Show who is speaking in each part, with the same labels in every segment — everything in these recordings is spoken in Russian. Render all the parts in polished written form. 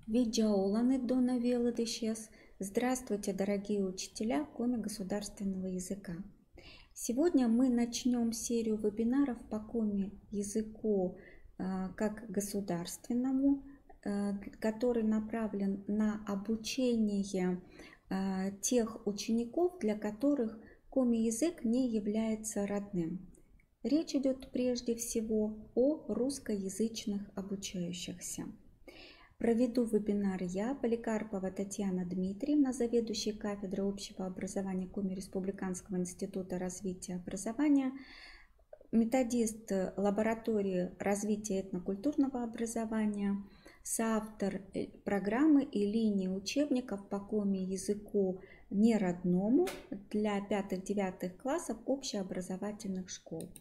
Speaker 1: Виджаоланы Дона Велодыщес. Здравствуйте, дорогие учителя Коми государственного языка. Сегодня мы начнем серию вебинаров по Коми языку как государственному, который направлен на обучение тех учеников, для которых Коми язык не является родным. Речь идет прежде всего о русскоязычных обучающихся. Проведу вебинар я, Поликарпова Татьяна Дмитриевна, заведующая кафедрой общего образования Коми Республиканского института развития образования, методист лаборатории развития этнокультурного образования, соавтор программы и линии учебников по Коми языку неродному для 5-9 классов общеобразовательных школ.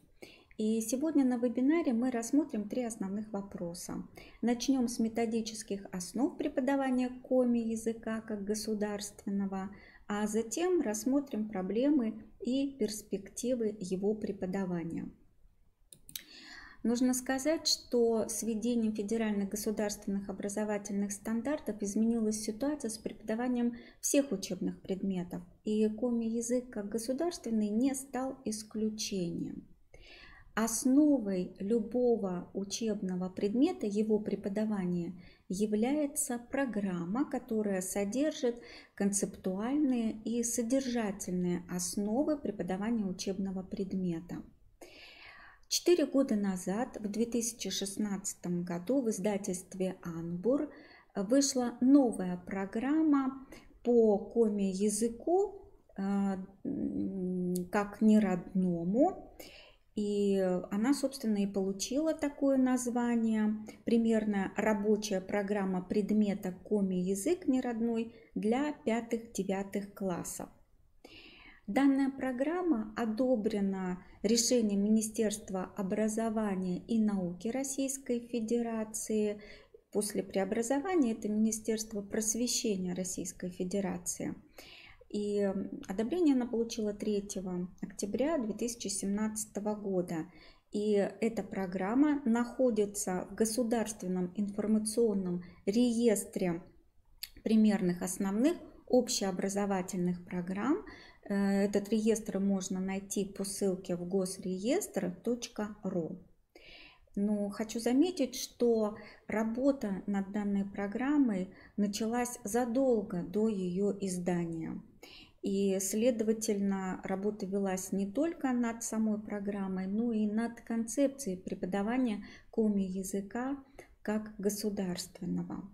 Speaker 1: И сегодня на вебинаре мы рассмотрим 3 основных вопроса. Начнем с методических основ преподавания Коми языка как государственного, а затем рассмотрим проблемы и перспективы его преподавания. Нужно сказать, что с введением федеральных государственных образовательных стандартов изменилась ситуация с преподаванием всех учебных предметов, и Коми язык как государственный не стал исключением. Основой любого учебного предмета, его преподавания, является программа, которая содержит концептуальные и содержательные основы преподавания учебного предмета. 4 года назад, в 2016 году, в издательстве «Анбур» вышла новая программа по Коми языку как неродному. И она, собственно, и получила такое название, примерно рабочая программа предмета Коми язык неродной для 5-9 классов. Данная программа одобрена решением Министерства образования и науки Российской Федерации. После преобразования это Министерство просвещения Российской Федерации. И одобрение она получила 3 октября 2017 года. И эта программа находится в Государственном информационном реестре примерных основных общеобразовательных программ. Этот реестр можно найти по ссылке в gosreestr.ru. Но хочу заметить, что работа над данной программой началась задолго до ее издания. И, следовательно, работа велась не только над самой программой, но и над концепцией преподавания Коми языка как государственного.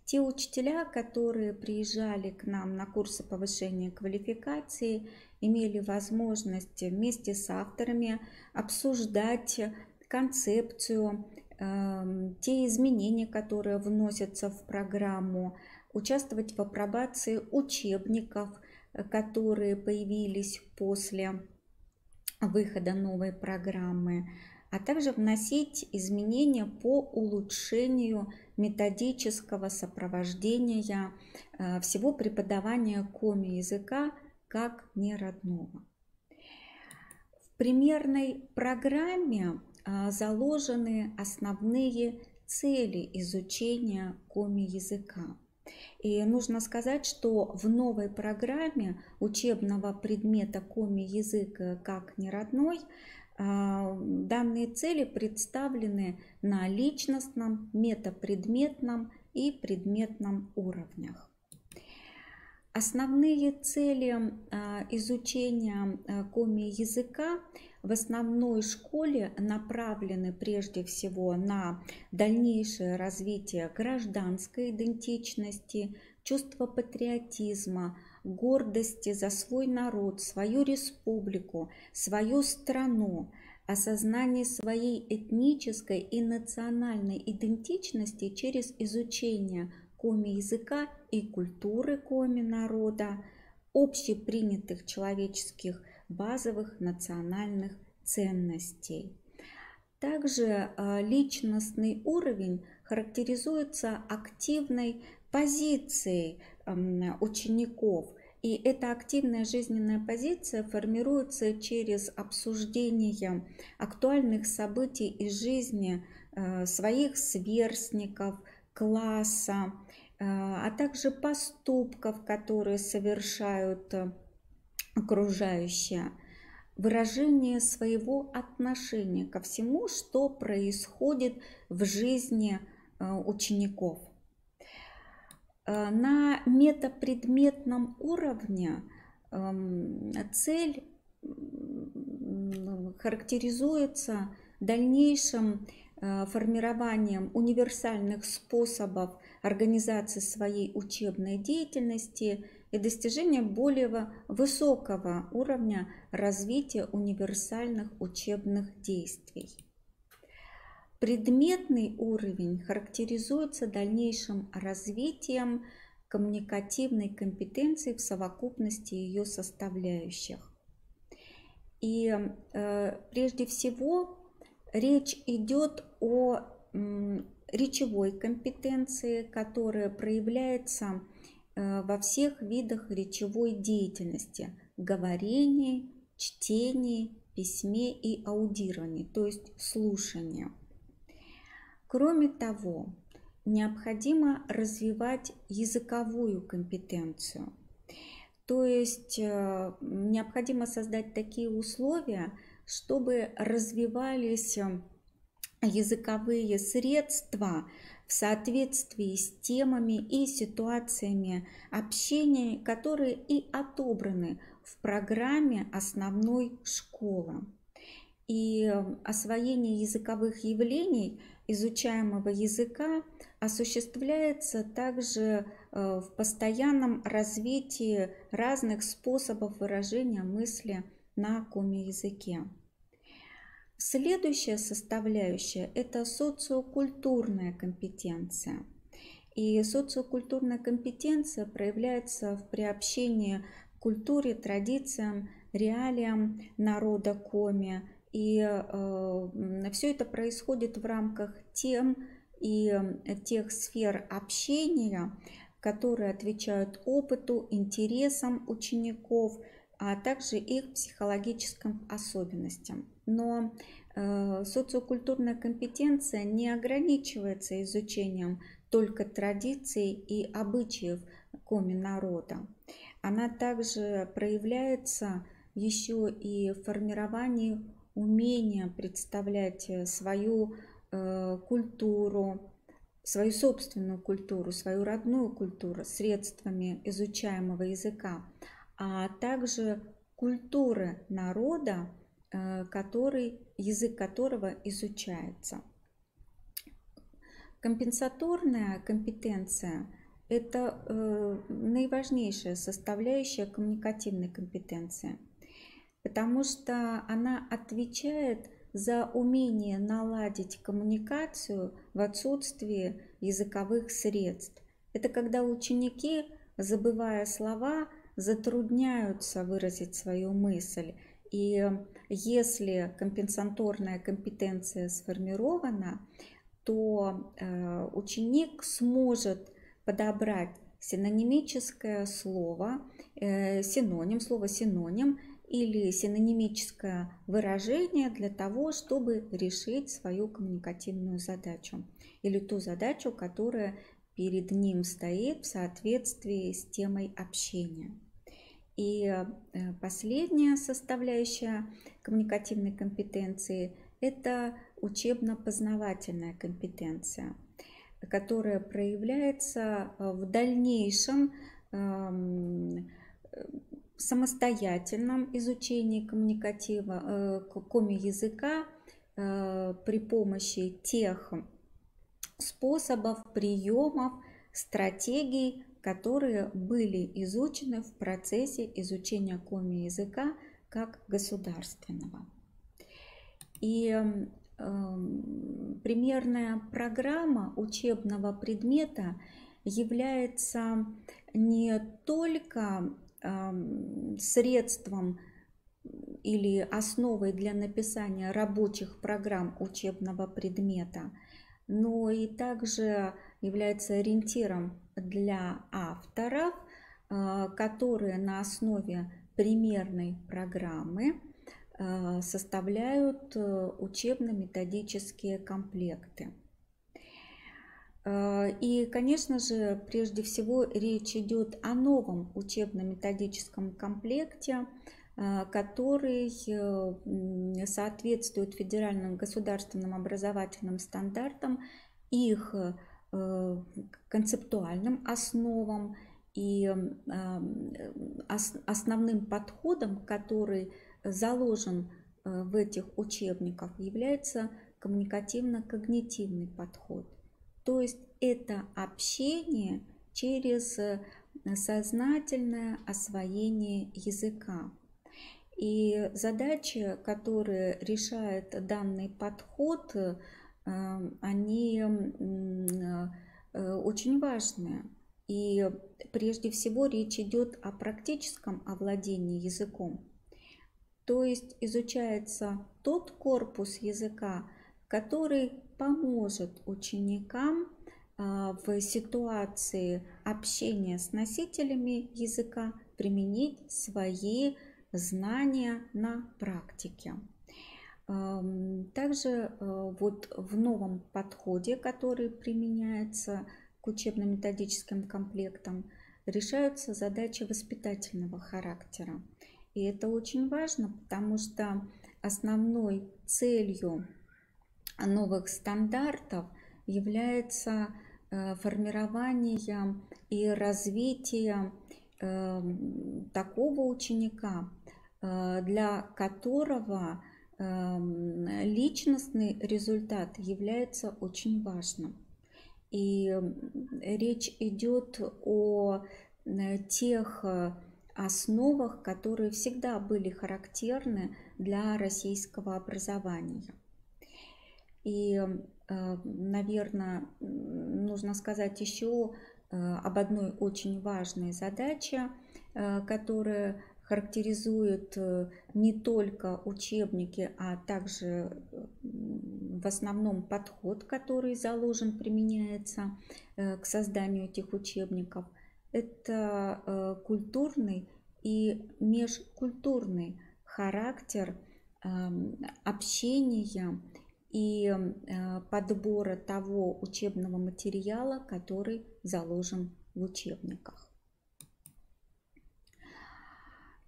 Speaker 1: Те учителя, которые приезжали к нам на курсы повышения квалификации, имели возможность вместе с авторами обсуждать концепцию, те изменения, которые вносятся в программу, участвовать в апробации учебников, которые появились после выхода новой программы, а также вносить изменения по улучшению методического сопровождения всего преподавания Коми языка как неродного. В примерной программе заложены основные цели изучения Коми языка. И нужно сказать, что в новой программе учебного предмета Коми язык как неродной данные цели представлены на личностном, метапредметном и предметном уровнях. Основные цели изучения Коми языка в основной школе направлены прежде всего на дальнейшее развитие гражданской идентичности, чувства патриотизма, гордости за свой народ, свою республику, свою страну, осознание своей этнической и национальной идентичности через изучение Коми языка и культуры Коми народа, общепринятых человеческих базовых национальных ценностей. Также личностный уровень характеризуется активной позицией учеников. И эта активная жизненная позиция формируется через обсуждение актуальных событий из жизни своих сверстников, класса, а также поступков, которые совершают окружающие, выражение своего отношения ко всему, что происходит в жизни учеников. На метапредметном уровне цель характеризуется дальнейшим формированием универсальных способов организации своей учебной деятельности и достижением более высокого уровня развития универсальных учебных действий. Предметный уровень характеризуется дальнейшим развитием коммуникативной компетенции в совокупности ее составляющих. И прежде всего речь идет о речевой компетенции, которая проявляется во всех видах речевой деятельности: говорении, чтении, письме и аудировании, то есть слушании. Кроме того, необходимо развивать языковую компетенцию. То есть необходимо создать такие условия, чтобы развивались языковые средства в соответствии с темами и ситуациями общения, которые и отобраны в программе основной школы. И освоение языковых явлений изучаемого языка осуществляется также в постоянном развитии разных способов выражения мысли на коми-языке. Следующая составляющая – это социокультурная компетенция. И социокультурная компетенция проявляется в приобщении к культуре, традициям, реалиям народа коми. И все это происходит в рамках тем и тех сфер общения, которые отвечают опыту, интересам учеников, а также их психологическим особенностям. Но социокультурная компетенция не ограничивается изучением только традиций и обычаев коми-народа. Она также проявляется еще и в формировании умения представлять свою культуру, свою собственную культуру, свою родную культуру средствами изучаемого языка, а также культуры народа, язык которого изучается. Компенсаторная компетенция – это наиважнейшая составляющая коммуникативной компетенции, потому что она отвечает за умение наладить коммуникацию в отсутствии языковых средств. Это когда ученики, забывая слова, затрудняются выразить свою мысль. И если компенсаторная компетенция сформирована, то ученик сможет подобрать синонимическое слово, слово синоним или синонимическое выражение для того, чтобы решить свою коммуникативную задачу или ту задачу, которая перед ним стоит в соответствии с темой общения. И последняя составляющая коммуникативной компетенции – это учебно-познавательная компетенция, которая проявляется в дальнейшем самостоятельном изучении коми-языка при помощи тех способов, приемов, стратегий, которые были изучены в процессе изучения коми-языка как государственного. И примерная программа учебного предмета является не только средством или основой для написания рабочих программ учебного предмета, но и также является ориентиром для авторов, которые на основе примерной программы составляют учебно-методические комплекты. И, конечно же, прежде всего речь идет о новом учебно-методическом комплекте, который соответствует федеральным государственным образовательным стандартам, их концептуальным основам и основным подходом, который заложен в этих учебниках, является коммуникативно-когнитивный подход. То есть это общение через сознательное освоение языка. И задачи, которые решает данный подход, они очень важные. И прежде всего речь идет о практическом овладении языком. То есть изучается тот корпус языка, который поможет ученикам в ситуации общения с носителями языка применить свои знания на практике. Также вот в новом подходе, который применяется к учебно-методическим комплектам, решаются задачи воспитательного характера. И это очень важно, потому что основной целью новых стандартов является формирование и развитие такого ученика, для которого личностный результат является очень важным. И речь идет о тех основах, которые всегда были характерны для российского образования. И, наверное, нужно сказать еще об одной очень важной задаче, которая характеризует не только учебники, а также в основном подход, который заложен, применяется к созданию этих учебников. Это культурный и межкультурный характер общения и подбора того учебного материала, который заложен в учебниках.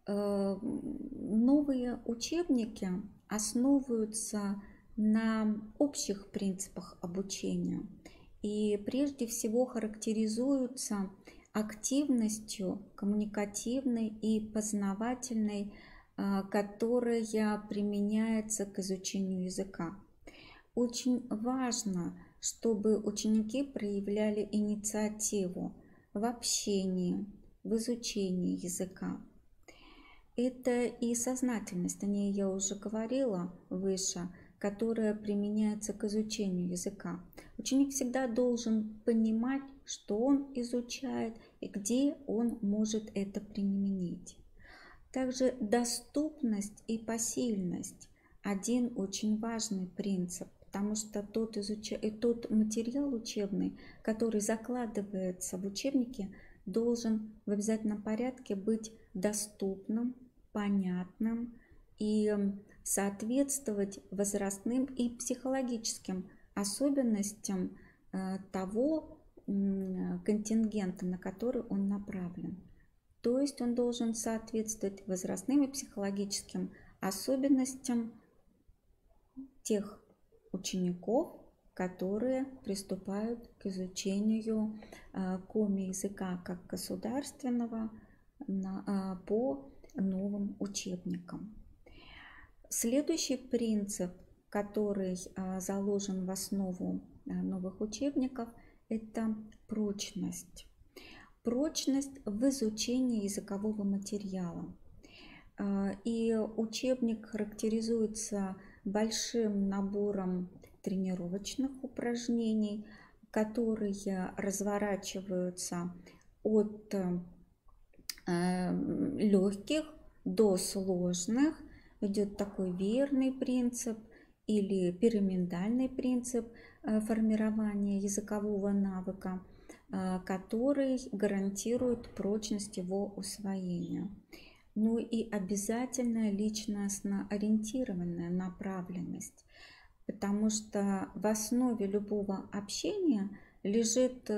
Speaker 1: Новые учебники основываются на общих принципах обучения и прежде всего характеризуются активностью коммуникативной и познавательной, которая применяется к изучению языка. Очень важно, чтобы ученики проявляли инициативу в общении, в изучении языка. Это и сознательность, о ней я уже говорила выше, которая применяется к изучению языка. Ученик всегда должен понимать, что он изучает и где он может это применить. Также доступность и посильность – один очень важный принцип, потому что тот материал учебный, который закладывается в учебнике, должен в обязательном порядке быть доступным, понятным и соответствовать возрастным и психологическим особенностям того контингента, на который он направлен. То есть он должен соответствовать возрастным и психологическим особенностям тех учеников, которые приступают к изучению коми-языка как государственного по новым учебникам. Следующий принцип, который заложен в основу новых учебников, это прочность. Прочность в изучении языкового материала. И учебник характеризуется большим набором тренировочных упражнений, которые разворачиваются от легких до сложных. Идет такой веерный принцип или пирамидальный принцип формирования языкового навыка, который гарантирует прочность его усвоения. Ну и обязательная личностно-ориентированная направленность, потому что в основе любого общения лежит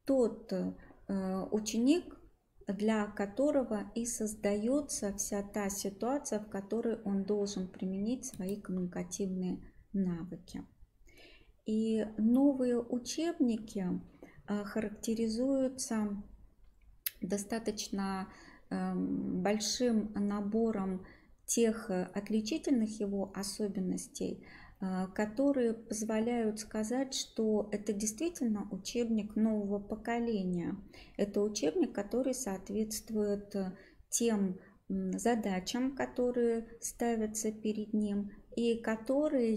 Speaker 1: тот ученик, для которого и создается вся та ситуация, в которой он должен применить свои коммуникативные навыки. И новые учебники характеризуются достаточно большим набором тех отличительных его особенностей, которые позволяют сказать, что это действительно учебник нового поколения. Это учебник, который соответствует тем задачам, которые ставятся перед ним, и который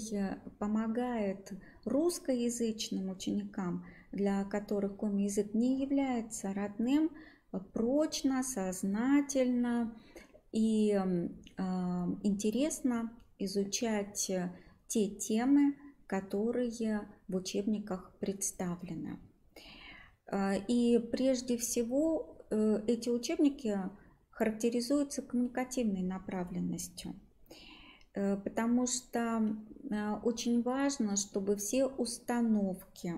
Speaker 1: помогает русскоязычным ученикам, для которых коми-язык не является родным, прочно, сознательно и интересно изучать те темы, которые в учебниках представлены. И прежде всего эти учебники характеризуются коммуникативной направленностью, потому что очень важно, чтобы все установки,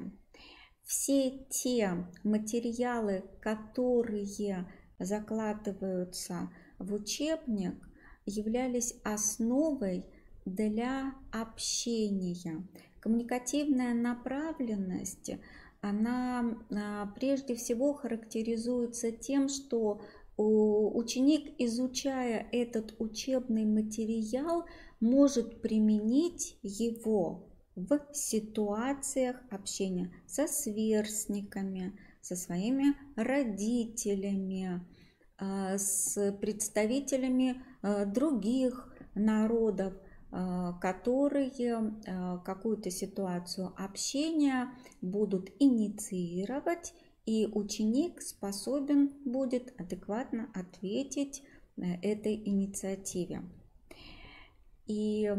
Speaker 1: все те материалы, которые закладываются в учебник, являлись основой для общения. Коммуникативная направленность, она прежде всего характеризуется тем, что ученик, изучая этот учебный материал, может применить его в ситуациях общения со сверстниками, со своими родителями, с представителями других народов, которые какую-то ситуацию общения будут инициировать, и ученик способен будет адекватно ответить этой инициативе. И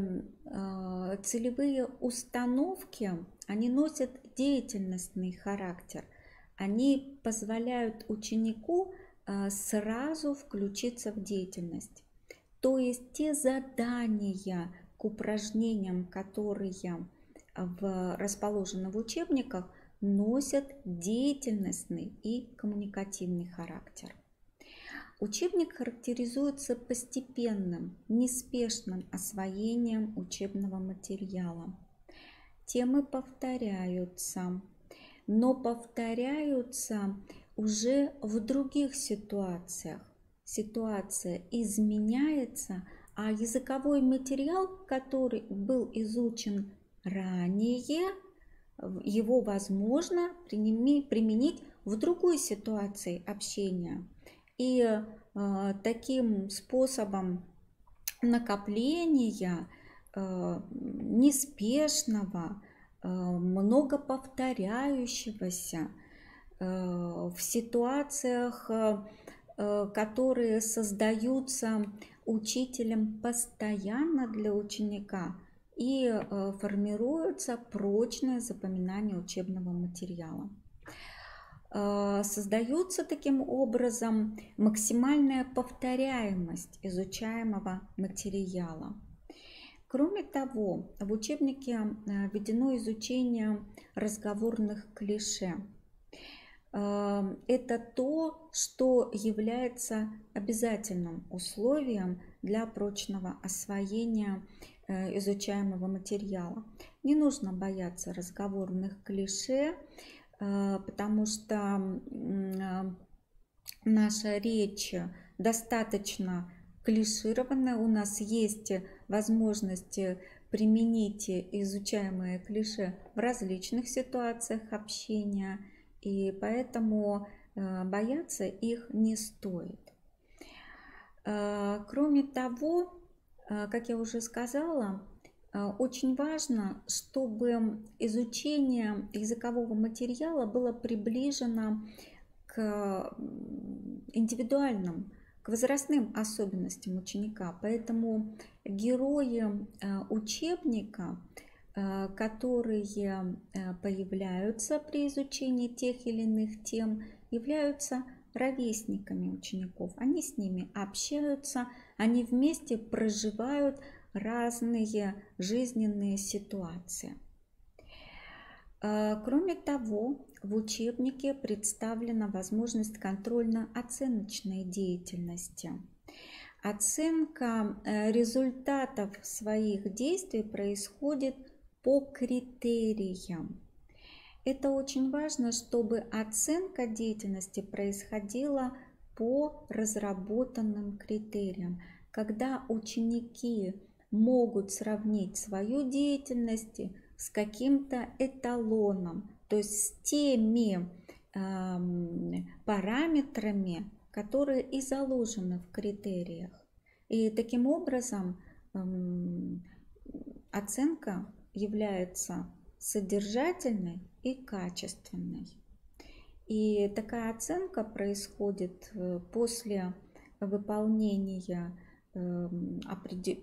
Speaker 1: целевые установки, они носят деятельностный характер. Они позволяют ученику сразу включиться в деятельность. То есть те задания к упражнениям, которые расположены в учебниках, носят деятельностный и коммуникативный характер. Учебник характеризуется постепенным, неспешным освоением учебного материала. Темы повторяются, но повторяются уже в других ситуациях. Ситуация изменяется, а языковой материал, который был изучен ранее, его возможно применить в другой ситуации общения. И таким способом накопления неспешного, много повторяющегося в ситуациях, которые создаются учителем постоянно для ученика, и формируется прочное запоминание учебного материала. Создается таким образом максимальная повторяемость изучаемого материала. Кроме того, в учебнике введено изучение разговорных клише. Это то, что является обязательным условием для прочного освоения изучаемого материала. Не нужно бояться разговорных клише, потому что наша речь достаточно клишированная. У нас есть возможность применить изучаемые клише в различных ситуациях общения, и поэтому бояться их не стоит. Кроме того, как я уже сказала, очень важно, чтобы изучение языкового материала было приближено к индивидуальным, к возрастным особенностям ученика. Поэтому герои учебника, которые появляются при изучении тех или иных тем, являются ровесниками учеников. Они с ними общаются, они вместе проживают разные жизненные ситуации. Кроме того, в учебнике представлена возможность контрольно-оценочной деятельности. Оценка результатов своих действий происходит по критериям. Это очень важно, чтобы оценка деятельности происходила по разработанным критериям, когда ученики могут сравнить свою деятельность с каким-то эталоном, то есть с теми параметрами, которые и заложены в критериях. И таким образом оценка является содержательной и качественной. И такая оценка происходит после выполнения,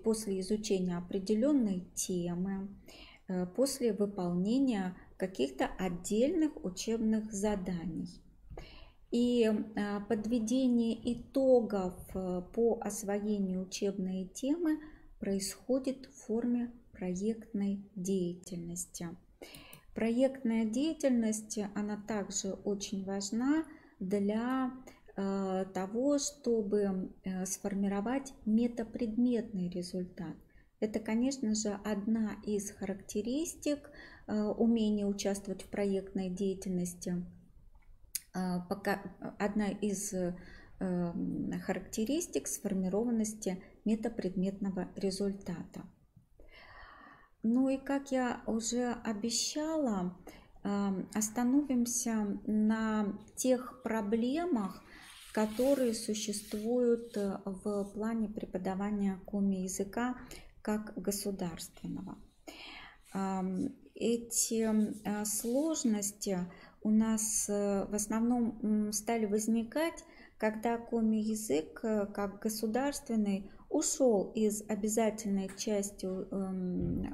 Speaker 1: после изучения определенной темы, после выполнения каких-то отдельных учебных заданий. И подведение итогов по освоению учебной темы происходит в форме проектной деятельности. Проектная деятельность, она также очень важна для того, чтобы сформировать метапредметный результат. Это, конечно же, одна из характеристик умения участвовать в проектной деятельности, одна из характеристик сформированности метапредметного результата. Ну и как я уже обещала, остановимся на тех проблемах, которые существуют в плане преподавания коми-языка как государственного. Эти сложности у нас в основном стали возникать, когда коми-язык как государственный ушел из обязательной части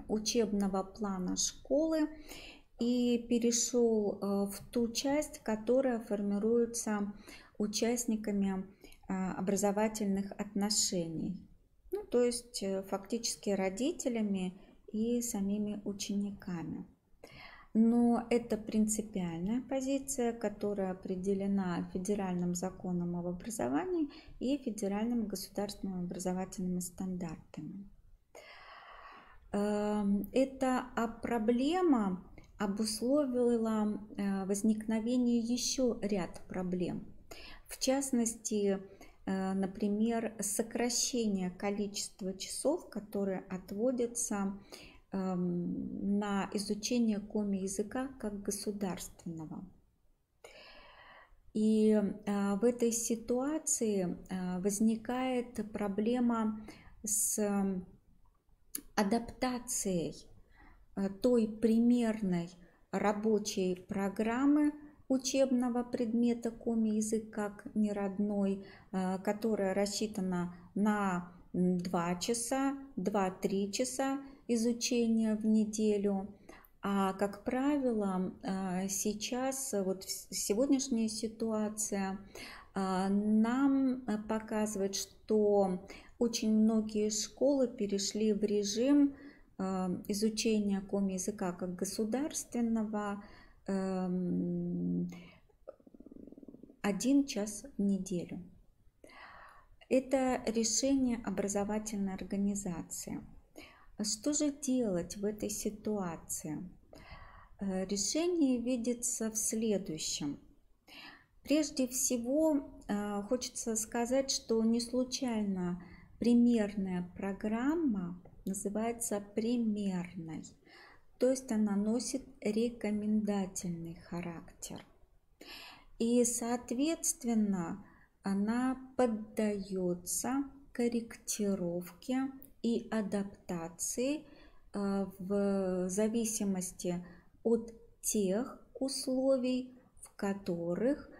Speaker 1: учебного плана школы и перешел в ту часть, которая формируется участниками образовательных отношений, ну, то есть фактически родителями и самими учениками. Но это принципиальная позиция, которая определена федеральным законом об образовании и федеральными государственными образовательными стандартами. Эта проблема обусловила возникновение еще ряд проблем. В частности, например, сокращение количества часов, которые отводятся на изучение коми-языка как государственного. И в этой ситуации возникает проблема с адаптацией той примерной рабочей программы учебного предмета коми-язык как неродной, которая рассчитана на 2 часа, 2-3 часа изучения в неделю. А как правило, сейчас, вот сегодняшняя ситуация нам показывает, что очень многие школы перешли в режим изучения коми-языка как государственного 1 час в неделю. Это решение образовательной организации. Что же делать в этой ситуации? Решение видится в следующем. Прежде всего, хочется сказать, что не случайно примерная программа называется примерной, то есть она носит рекомендательный характер. И, соответственно, она поддается корректировке и адаптации в зависимости от тех условий, в которых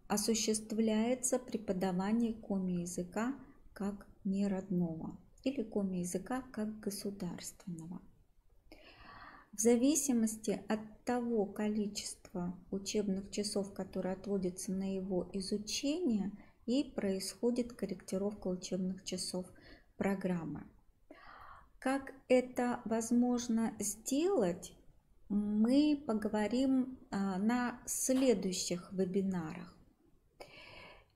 Speaker 1: осуществляется преподавание коми-языка как неродного или коми-языка как государственного. В зависимости от того количества учебных часов, которые отводятся на его изучение, и происходит корректировка учебных часов программы. Как это возможно сделать? мы поговорим на следующих вебинарах.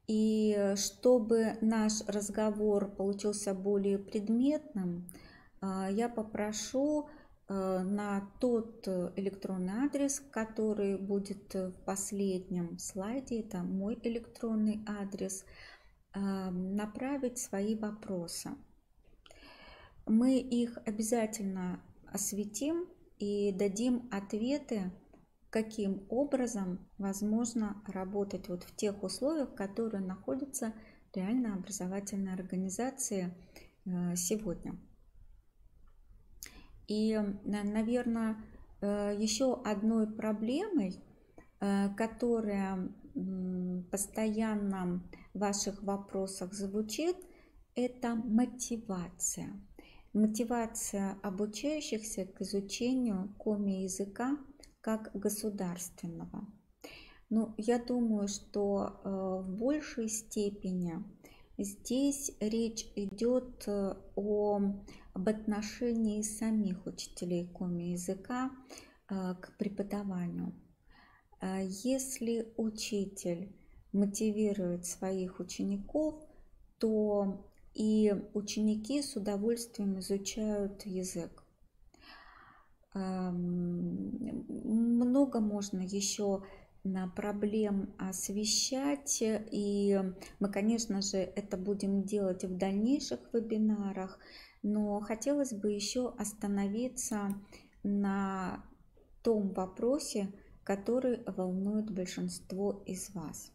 Speaker 1: И чтобы наш разговор получился более предметным, я попрошу на тот электронный адрес, который будет в последнем слайде, это мой электронный адрес, направить свои вопросы. Мы их обязательно осветим и дадим ответы, каким образом возможно работать вот в тех условиях, в которых находятся реально образовательные организации сегодня. И, наверное, еще одной проблемой, которая постоянно в ваших вопросах звучит, это мотивация. Мотивация обучающихся к изучению коми-языка как государственного. Но я думаю, что в большей степени здесь речь идет об отношении самих учителей коми-языка к преподаванию. Если учитель мотивирует своих учеников, то и ученики с удовольствием изучают язык. Много можно еще на проблем освещать, и мы, конечно же, это будем делать в дальнейших вебинарах, но хотелось бы еще остановиться на том вопросе, который волнует большинство из вас.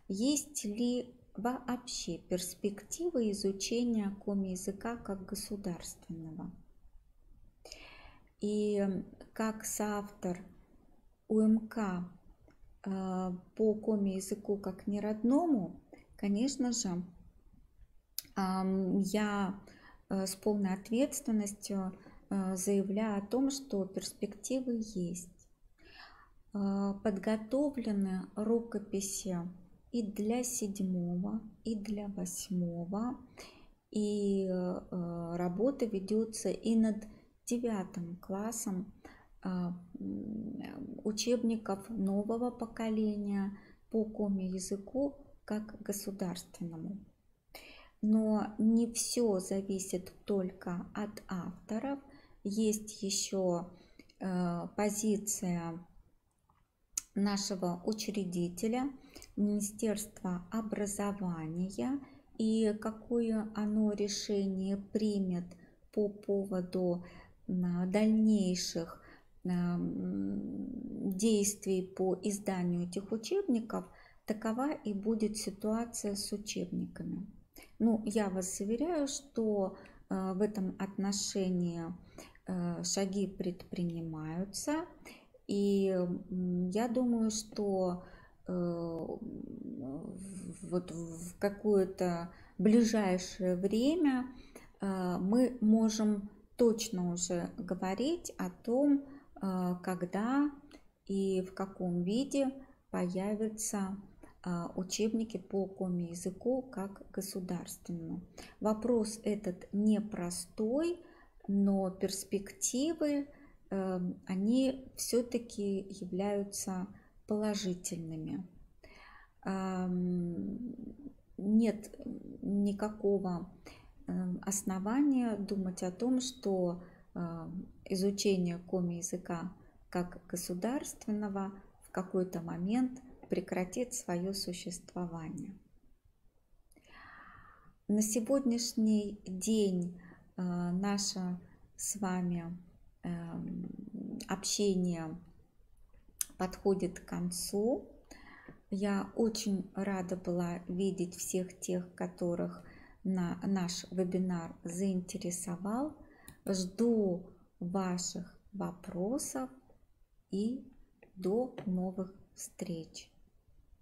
Speaker 1: Есть ли вообще перспективы изучения коми-языка как государственного? И как соавтор УМК по коми-языку как неродному, конечно же, я с полной ответственностью заявляю о том, что перспективы есть. Подготовлены рукописи и для 7, и для 8, и работа ведется и над 9 классом учебников нового поколения по коми-языку как государственному. Но не все зависит только от авторов. Есть еще позиция нашего учредителя, Министерства образования, и какое оно решение примет по поводу дальнейших действий по изданию этих учебников, такова и будет ситуация с учебниками. Ну, я вас заверяю, что в этом отношении шаги предпринимаются, и я думаю, что вот в какое-то ближайшее время мы можем точно уже говорить о том, когда и в каком виде появятся учебники по коми-языку как государственному. Вопрос этот непростой, но перспективы они все-таки являются положительными. Нет никакого основания думать о том, что изучение коми-языка как государственного в какой-то момент прекратит свое существование. На сегодняшний день наше с вами общение подходит к концу. Я очень рада была видеть всех тех, которых наш вебинар заинтересовал. Жду ваших вопросов и до новых встреч.